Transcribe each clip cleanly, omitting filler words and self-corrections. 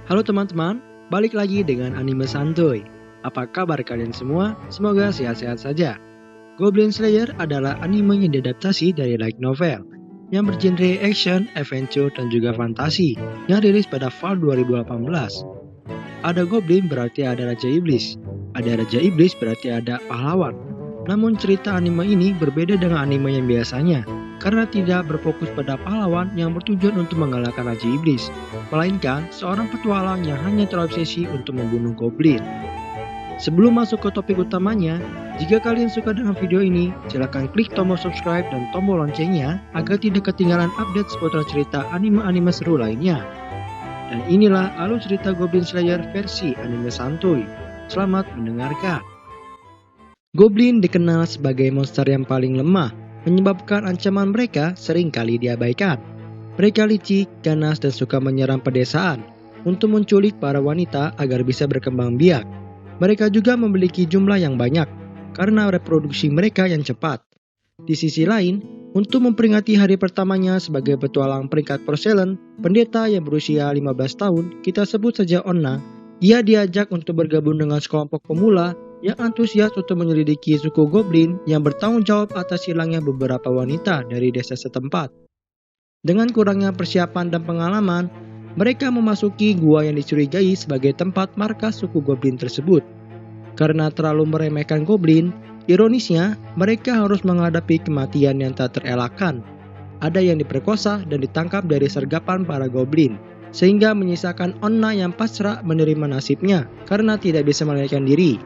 Halo teman-teman, balik lagi dengan Anime Santuy. Apa kabar kalian semua? Semoga sehat-sehat saja. Goblin Slayer adalah anime yang diadaptasi dari light novel yang bergenre action, adventure, dan juga fantasi yang rilis pada fall 2018. Ada goblin berarti ada Raja Iblis. Ada Raja Iblis berarti ada pahlawan. Namun cerita anime ini berbeda dengan anime yang biasanya karena tidak berfokus pada pahlawan yang bertujuan untuk mengalahkan Raja Iblis, melainkan seorang petualang yang hanya terobsesi untuk membunuh goblin. Sebelum masuk ke topik utamanya, jika kalian suka dengan video ini, silahkan klik tombol subscribe dan tombol loncengnya agar tidak ketinggalan update seputar cerita anime-anime seru lainnya. Dan inilah alur cerita Goblin Slayer versi anime santuy. Selamat mendengarkan. Goblin dikenal sebagai monster yang paling lemah, menyebabkan ancaman mereka sering kali diabaikan. Mereka licik, ganas, dan suka menyerang pedesaan untuk menculik para wanita agar bisa berkembang biak. Mereka juga memiliki jumlah yang banyak karena reproduksi mereka yang cepat. Di sisi lain, untuk memperingati hari pertamanya sebagai petualang peringkat Porcelain, pendeta yang berusia 15 tahun, kita sebut saja Onna, ia diajak untuk bergabung dengan sekelompok pemula yang antusias untuk menyelidiki suku goblin yang bertanggung jawab atas hilangnya beberapa wanita dari desa setempat. Dengan kurangnya persiapan dan pengalaman, mereka memasuki gua yang dicurigai sebagai tempat markas suku goblin tersebut. Karena terlalu meremehkan goblin, ironisnya mereka harus menghadapi kematian yang tak terelakkan. Ada yang diperkosa dan ditangkap dari sergapan para goblin, sehingga menyisakan Onna yang pasrah menerima nasibnya karena tidak bisa melarikan diri.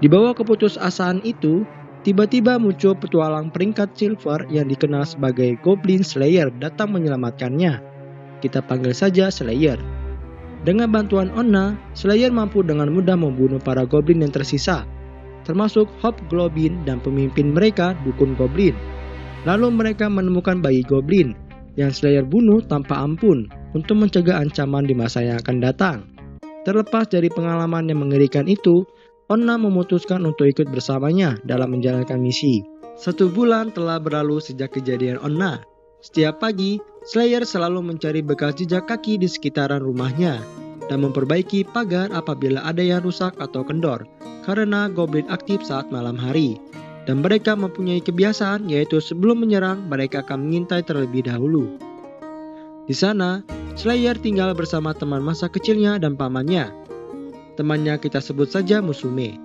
Di bawah keputusasaan itu, tiba-tiba muncul petualang peringkat silver yang dikenal sebagai Goblin Slayer datang menyelamatkannya. Kita panggil saja Slayer. Dengan bantuan Onna, Slayer mampu dengan mudah membunuh para goblin yang tersisa, termasuk Hobgoblin dan pemimpin mereka, Dukun Goblin. Lalu mereka menemukan bayi goblin yang Slayer bunuh tanpa ampun untuk mencegah ancaman di masa yang akan datang. Terlepas dari pengalaman yang mengerikan itu, Onna memutuskan untuk ikut bersamanya dalam menjalankan misi. 1 bulan telah berlalu sejak kejadian Onna. Setiap pagi, Slayer selalu mencari bekas jejak kaki di sekitaran rumahnya dan memperbaiki pagar apabila ada yang rusak atau kendor, karena goblin aktif saat malam hari. Dan mereka mempunyai kebiasaan yaitu sebelum menyerang, mereka akan mengintai terlebih dahulu. Di sana, Slayer tinggal bersama teman masa kecilnya dan pamannya. Temannya kita sebut saja Musume.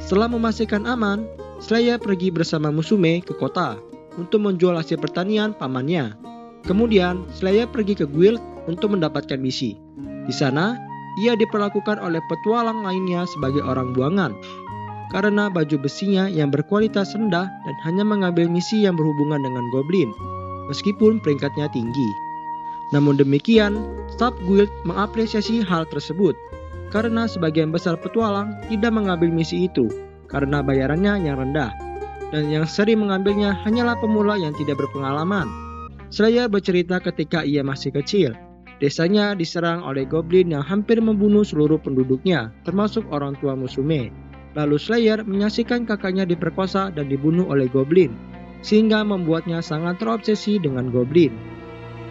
Setelah memastikan aman, Slayer pergi bersama Musume ke kota untuk menjual hasil pertanian pamannya. Kemudian, Slayer pergi ke guild untuk mendapatkan misi. Di sana, ia diperlakukan oleh petualang lainnya sebagai orang buangan karena baju besinya yang berkualitas rendah dan hanya mengambil misi yang berhubungan dengan goblin, meskipun peringkatnya tinggi. Namun demikian, staf guild mengapresiasi hal tersebut karena sebagian besar petualang tidak mengambil misi itu karena bayarannya yang rendah, dan yang sering mengambilnya hanyalah pemula yang tidak berpengalaman. Slayer bercerita ketika ia masih kecil, desanya diserang oleh goblin yang hampir membunuh seluruh penduduknya, termasuk orang tua Musume. Lalu Slayer menyaksikan kakaknya diperkosa dan dibunuh oleh goblin, sehingga membuatnya sangat terobsesi dengan goblin.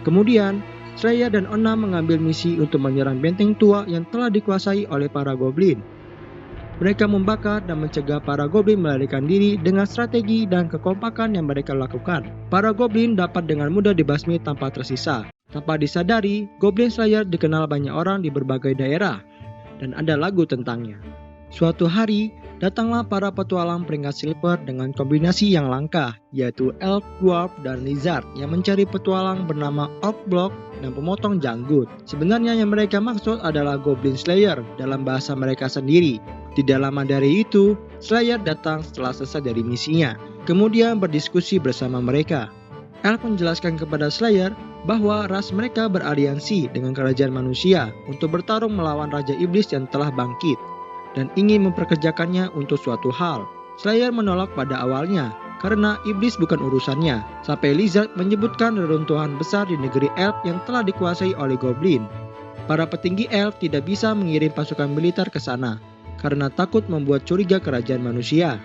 Kemudian, Slayer dan Onna mengambil misi untuk menyerang benteng tua yang telah dikuasai oleh para goblin. Mereka membakar dan mencegah para goblin melarikan diri dengan strategi dan kekompakan yang mereka lakukan. Para goblin dapat dengan mudah dibasmi tanpa tersisa. Tanpa disadari, Goblin Slayer dikenal banyak orang di berbagai daerah, dan ada lagu tentangnya. Suatu hari, datanglah para petualang peringkat silver dengan kombinasi yang langka, yaitu Elf, Dwarf, dan Lizard yang mencari petualang bernama Orc-Block dan pemotong janggut. Sebenarnya yang mereka maksud adalah Goblin Slayer dalam bahasa mereka sendiri. Tidak lama dari itu, Slayer datang setelah selesai dari misinya, kemudian berdiskusi bersama mereka. Elf menjelaskan kepada Slayer bahwa ras mereka beraliansi dengan kerajaan manusia untuk bertarung melawan Raja Iblis yang telah bangkit dan ingin memperkerjakannya untuk suatu hal. Slayer menolak pada awalnya karena iblis bukan urusannya, sampai Lizard menyebutkan reruntuhan besar di negeri Elf yang telah dikuasai oleh goblin. Para petinggi Elf tidak bisa mengirim pasukan militer ke sana karena takut membuat curiga kerajaan manusia.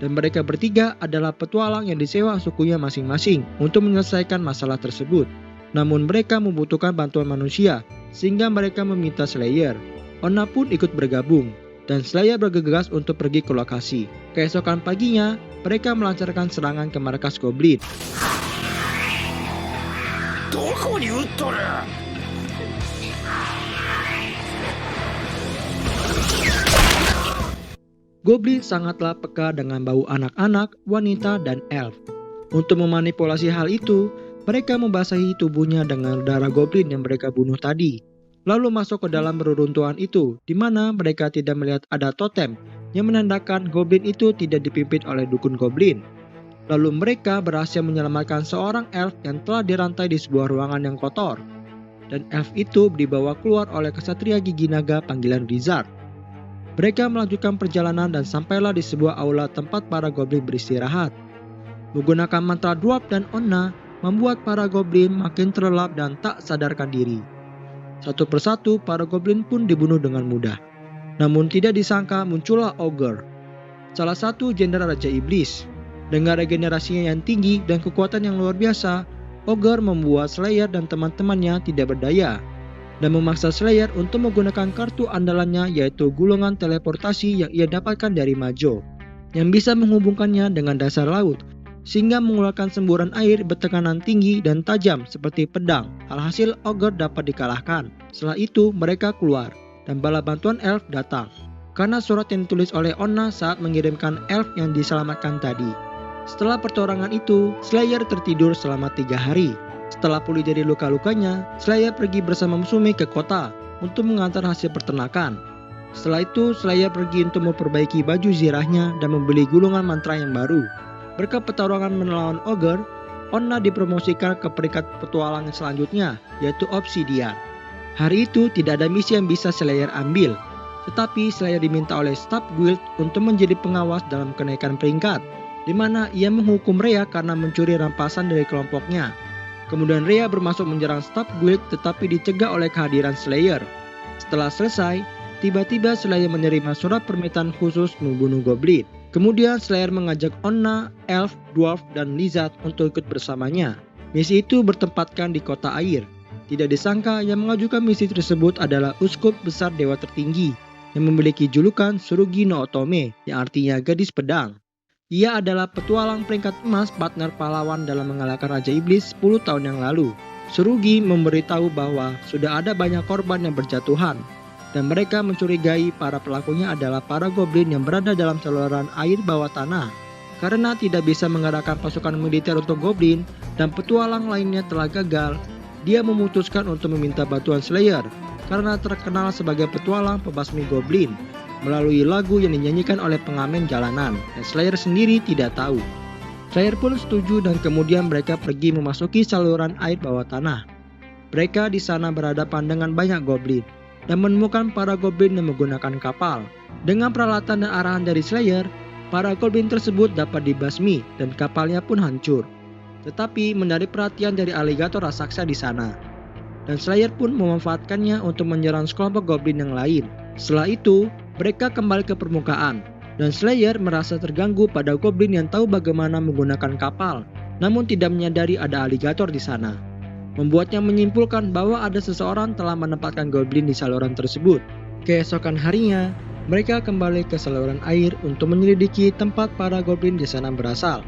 Dan mereka bertiga adalah petualang yang disewa sukunya masing-masing untuk menyelesaikan masalah tersebut. Namun mereka membutuhkan bantuan manusia sehingga mereka meminta Slayer. Onna pun ikut bergabung, dan Slayer bergegas untuk pergi ke lokasi. Keesokan paginya, mereka melancarkan serangan ke markas Goblin. Goblin sangatlah peka dengan bau anak-anak, wanita, dan elf. Untuk memanipulasi hal itu, mereka membasahi tubuhnya dengan darah goblin yang mereka bunuh tadi. Lalu masuk ke dalam reruntuhan itu, di mana mereka tidak melihat ada totem yang menandakan goblin itu tidak dipimpin oleh dukun goblin. Lalu mereka berhasil menyelamatkan seorang elf yang telah dirantai di sebuah ruangan yang kotor. Dan elf itu dibawa keluar oleh kesatria gigi naga panggilan Blizzard. Mereka melanjutkan perjalanan dan sampailah di sebuah aula tempat para goblin beristirahat. Menggunakan mantra dwarf dan Onna membuat para goblin makin terlelap dan tak sadarkan diri. Satu persatu para goblin pun dibunuh dengan mudah. Namun tidak disangka muncullah Ogre, salah satu jenderal Raja Iblis. Dengan regenerasinya yang tinggi dan kekuatan yang luar biasa, Ogre membuat Slayer dan teman-temannya tidak berdaya dan memaksa Slayer untuk menggunakan kartu andalannya, yaitu gulungan teleportasi yang ia dapatkan dari Majo, yang bisa menghubungkannya dengan dasar laut sehingga mengeluarkan semburan air bertekanan tinggi dan tajam seperti pedang. Alhasil Ogre dapat dikalahkan. Setelah itu mereka keluar dan bala bantuan elf datang karena surat yang ditulis oleh Onna saat mengirimkan elf yang diselamatkan tadi. Setelah pertolongan itu, Slayer tertidur selama 3 hari. Setelah pulih dari luka-lukanya, Slayer pergi bersama Musume ke kota untuk mengantar hasil peternakan. Setelah itu, Slayer pergi untuk memperbaiki baju zirahnya dan membeli gulungan mantra yang baru. Berkat pertarungan melawan Ogre, Onna dipromosikan ke peringkat petualang selanjutnya, yaitu Obsidian. Hari itu tidak ada misi yang bisa Slayer ambil, tetapi Slayer diminta oleh staf guild untuk menjadi pengawas dalam kenaikan peringkat, di mana ia menghukum Rhea karena mencuri rampasan dari kelompoknya. Kemudian Rhea bermaksud menyerang staf guild tetapi dicegah oleh kehadiran Slayer. Setelah selesai, tiba-tiba Slayer menerima surat permintaan khusus membunuh goblin. Kemudian Slayer mengajak Onna, elf, dwarf, dan lizard untuk ikut bersamanya. Misi itu bertempatkan di kota air. Tidak disangka yang mengajukan misi tersebut adalah uskup besar dewa tertinggi yang memiliki julukan Tsurugi no Otome yang artinya gadis pedang. Ia adalah petualang peringkat emas partner pahlawan dalam mengalahkan Raja Iblis 10 tahun yang lalu. Tsurugi memberitahu bahwa sudah ada banyak korban yang berjatuhan, dan mereka mencurigai para pelakunya adalah para goblin yang berada dalam saluran air bawah tanah. Karena tidak bisa mengarahkan pasukan militer untuk goblin dan petualang lainnya telah gagal, dia memutuskan untuk meminta bantuan Slayer karena terkenal sebagai petualang pembasmi goblin melalui lagu yang dinyanyikan oleh pengamen jalanan, dan Slayer sendiri tidak tahu. Slayer pun setuju dan kemudian mereka pergi memasuki saluran air bawah tanah. Mereka di sana berhadapan dengan banyak goblin dan menemukan para goblin yang menggunakan kapal. Dengan peralatan dan arahan dari Slayer, para goblin tersebut dapat dibasmi dan kapalnya pun hancur. Tetapi menarik perhatian dari aligator raksasa di sana, dan Slayer pun memanfaatkannya untuk menyerang sekelompok goblin yang lain. Setelah itu, mereka kembali ke permukaan, dan Slayer merasa terganggu pada goblin yang tahu bagaimana menggunakan kapal, namun tidak menyadari ada aligator di sana. Membuatnya menyimpulkan bahwa ada seseorang telah menempatkan goblin di saluran tersebut. Keesokan harinya, mereka kembali ke saluran air untuk menyelidiki tempat para goblin di sana berasal.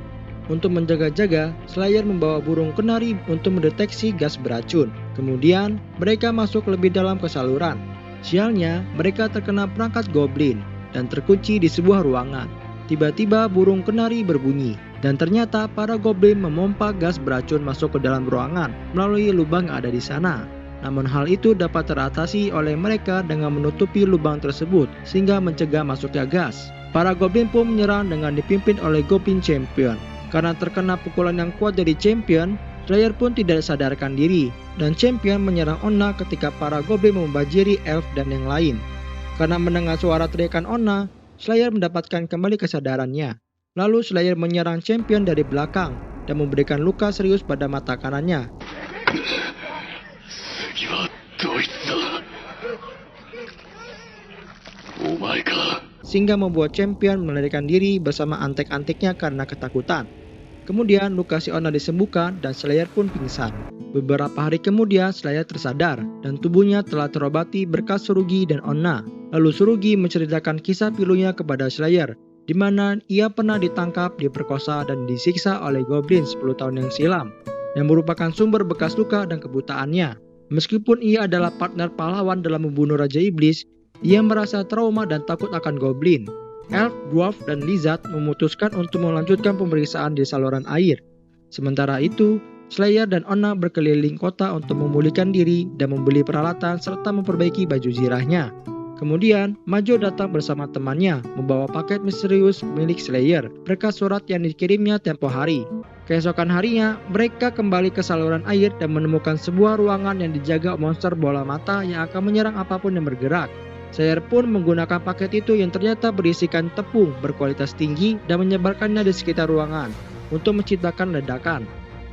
Untuk menjaga-jaga, Slayer membawa burung kenari untuk mendeteksi gas beracun. Kemudian, mereka masuk lebih dalam ke saluran. Sialnya, mereka terkena perangkat goblin dan terkunci di sebuah ruangan. Tiba-tiba burung kenari berbunyi, dan ternyata para goblin memompa gas beracun masuk ke dalam ruangan melalui lubang yang ada di sana. Namun hal itu dapat teratasi oleh mereka dengan menutupi lubang tersebut sehingga mencegah masuknya gas. Para goblin pun menyerang dengan dipimpin oleh Goblin Champion. Karena terkena pukulan yang kuat dari Champion, Slayer pun tidak sadarkan diri, dan Champion menyerang Onna ketika para goblin membajiri elf dan yang lain. Karena mendengar suara teriakan Onna, Slayer mendapatkan kembali kesadarannya. Lalu Slayer menyerang Champion dari belakang dan memberikan luka serius pada mata kanannya. Sehingga membuat Champion melarikan diri bersama antek-anteknya karena ketakutan. Kemudian luka si Onna disembuhkan dan Slayer pun pingsan. Beberapa hari kemudian Slayer tersadar dan tubuhnya telah terobati berkat Tsurugi dan Onna. Lalu Tsurugi menceritakan kisah pilunya kepada Slayer, di mana ia pernah ditangkap, diperkosa, dan disiksa oleh Goblin 10 tahun yang silam, yang merupakan sumber bekas luka dan kebutaannya. Meskipun ia adalah partner pahlawan dalam membunuh Raja Iblis, ia merasa trauma dan takut akan Goblin. Elf, Dwarf, dan Lizard memutuskan untuk melanjutkan pemeriksaan di saluran air. Sementara itu, Slayer dan Onna berkeliling kota untuk memulihkan diri dan membeli peralatan serta memperbaiki baju zirahnya. Kemudian, Majo datang bersama temannya membawa paket misterius milik Slayer berkat surat yang dikirimnya tempo hari. Keesokan harinya, mereka kembali ke saluran air dan menemukan sebuah ruangan yang dijaga monster bola mata yang akan menyerang apapun yang bergerak. Slayer pun menggunakan paket itu yang ternyata berisikan tepung berkualitas tinggi dan menyebarkannya di sekitar ruangan untuk menciptakan ledakan.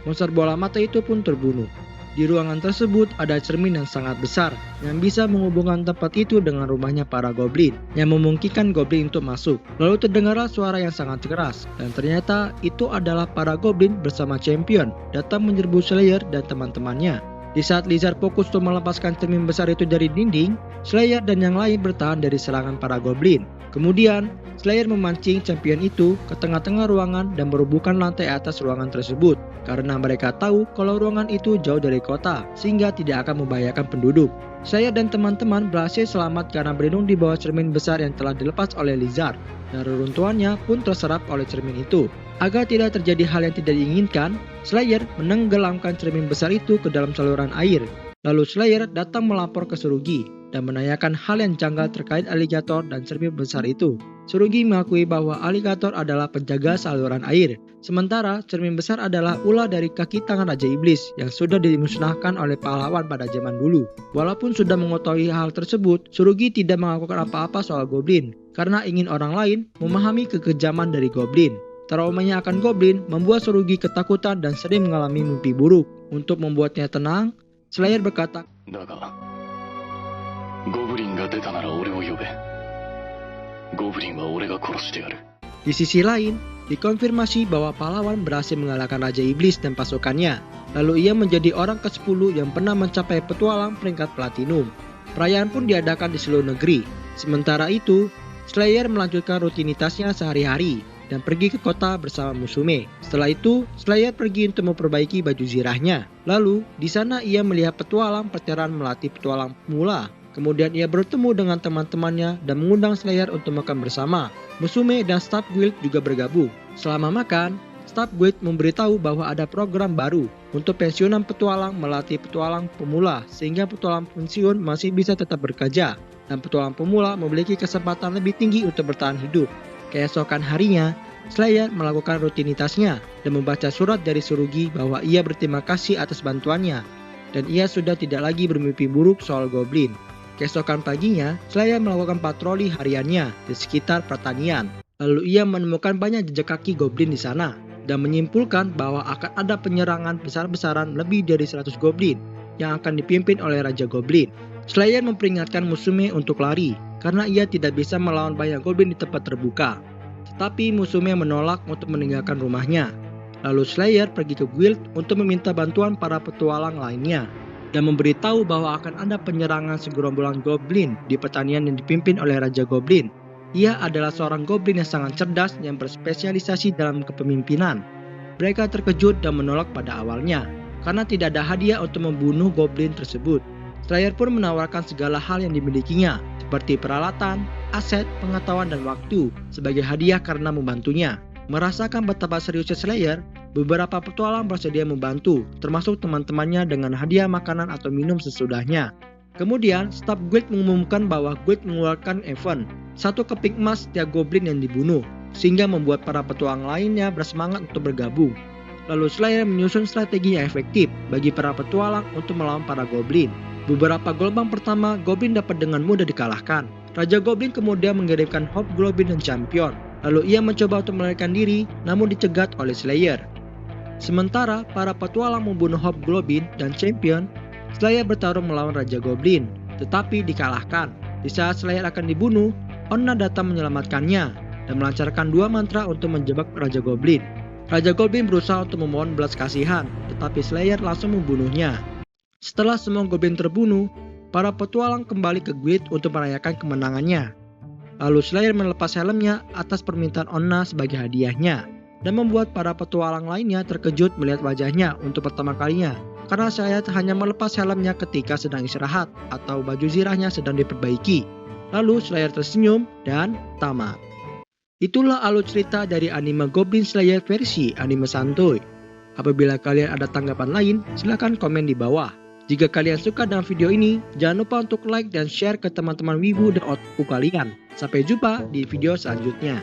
Monster bola mata itu pun terbunuh. Di ruangan tersebut ada cermin yang sangat besar yang bisa menghubungkan tempat itu dengan rumahnya para goblin, yang memungkinkan goblin untuk masuk. Lalu terdengarlah suara yang sangat keras, dan ternyata itu adalah para goblin bersama Champion datang menyerbu Slayer dan teman-temannya. Di saat Lizard fokus untuk melepaskan cermin besar itu dari dinding, Slayer dan yang lain bertahan dari serangan para goblin. Kemudian, Slayer memancing Champion itu ke tengah-tengah ruangan dan merubuhkan lantai atas ruangan tersebut, karena mereka tahu kalau ruangan itu jauh dari kota, sehingga tidak akan membahayakan penduduk. Slayer dan teman-teman berhasil selamat karena berlindung di bawah cermin besar yang telah dilepas oleh Lizard, dan reruntuhannya pun terserap oleh cermin itu. Agar tidak terjadi hal yang tidak diinginkan, Slayer menenggelamkan cermin besar itu ke dalam saluran air. Lalu Slayer datang melapor ke Tsurugi dan menanyakan hal yang janggal terkait aligator dan cermin besar itu. Tsurugi mengakui bahwa aligator adalah penjaga saluran air, sementara cermin besar adalah ulah dari kaki tangan Raja Iblis yang sudah dimusnahkan oleh pahlawan pada zaman dulu. Walaupun sudah mengetahui hal tersebut, Tsurugi tidak melakukan apa-apa soal goblin, karena ingin orang lain memahami kekejaman dari goblin. Traumanya akan goblin membuat Tsurugi ketakutan dan sering mengalami mimpi buruk. Untuk membuatnya tenang, Slayer berkata, di sisi lain, dikonfirmasi bahwa pahlawan berhasil mengalahkan Raja Iblis dan pasukannya. Lalu ia menjadi orang ke-10 yang pernah mencapai petualang peringkat platinum. Perayaan pun diadakan di seluruh negeri. Sementara itu, Slayer melanjutkan rutinitasnya sehari-hari dan pergi ke kota bersama Musume. Setelah itu, Slayer pergi untuk memperbaiki baju zirahnya. Lalu, di sana ia melihat petualang perteran melatih petualang pemula. Kemudian ia bertemu dengan teman-temannya dan mengundang Slayer untuk makan bersama. Musume dan staf guild juga bergabung. Selama makan, staf guild memberitahu bahwa ada program baru untuk pensiunan petualang melatih petualang pemula, sehingga petualang pensiun masih bisa tetap bekerja, dan petualang pemula memiliki kesempatan lebih tinggi untuk bertahan hidup. Keesokan harinya, Slayer melakukan rutinitasnya dan membaca surat dari Tsurugi bahwa ia berterima kasih atas bantuannya dan ia sudah tidak lagi bermimpi buruk soal goblin. Keesokan paginya, Slayer melakukan patroli hariannya di sekitar pertanian. Lalu ia menemukan banyak jejak kaki goblin di sana dan menyimpulkan bahwa akan ada penyerangan besar-besaran lebih dari 100 goblin yang akan dipimpin oleh Raja Goblin. Slayer memperingatkan Musume untuk lari karena ia tidak bisa melawan banyak goblin di tempat terbuka. Tetapi Musume menolak untuk meninggalkan rumahnya. Lalu Slayer pergi ke guild untuk meminta bantuan para petualang lainnya dan memberitahu bahwa akan ada penyerangan segerombolan goblin di pertanian yang dipimpin oleh Raja Goblin. Ia adalah seorang goblin yang sangat cerdas yang berspesialisasi dalam kepemimpinan. Mereka terkejut dan menolak pada awalnya karena tidak ada hadiah untuk membunuh goblin tersebut. Slayer pun menawarkan segala hal yang dimilikinya, seperti peralatan, aset, pengetahuan, dan waktu sebagai hadiah karena membantunya. Merasakan betapa seriusnya Slayer, beberapa petualang bersedia membantu, termasuk teman-temannya dengan hadiah makanan atau minum sesudahnya. Kemudian, staf guild mengumumkan bahwa guild mengeluarkan event, 1 keping emas setiap goblin yang dibunuh, sehingga membuat para petualang lainnya bersemangat untuk bergabung. Lalu Slayer menyusun strategi yang efektif bagi para petualang untuk melawan para goblin. Beberapa gelombang pertama, goblin dapat dengan mudah dikalahkan. Raja Goblin kemudian mengirimkan Hobgoblin dan Champion. Lalu ia mencoba untuk melarikan diri, namun dicegat oleh Slayer. Sementara para petualang membunuh Hobgoblin dan Champion, Slayer bertarung melawan Raja Goblin, tetapi dikalahkan. Di saat Slayer akan dibunuh, Onna datang menyelamatkannya dan melancarkan 2 mantra untuk menjebak Raja Goblin. Raja Goblin berusaha untuk memohon belas kasihan, tetapi Slayer langsung membunuhnya. Setelah semua Goblin terbunuh, para petualang kembali ke guild untuk merayakan kemenangannya. Lalu Slayer melepas helmnya atas permintaan Onna sebagai hadiahnya, dan membuat para petualang lainnya terkejut melihat wajahnya untuk pertama kalinya, karena Slayer hanya melepas helmnya ketika sedang istirahat atau baju zirahnya sedang diperbaiki. Lalu Slayer tersenyum dan tamat. Itulah alur cerita dari anime Goblin Slayer versi anime santuy. Apabila kalian ada tanggapan lain, silahkan komen di bawah. Jika kalian suka dengan video ini, jangan lupa untuk like dan share ke teman-teman wibu dan otaku kalian. Sampai jumpa di video selanjutnya.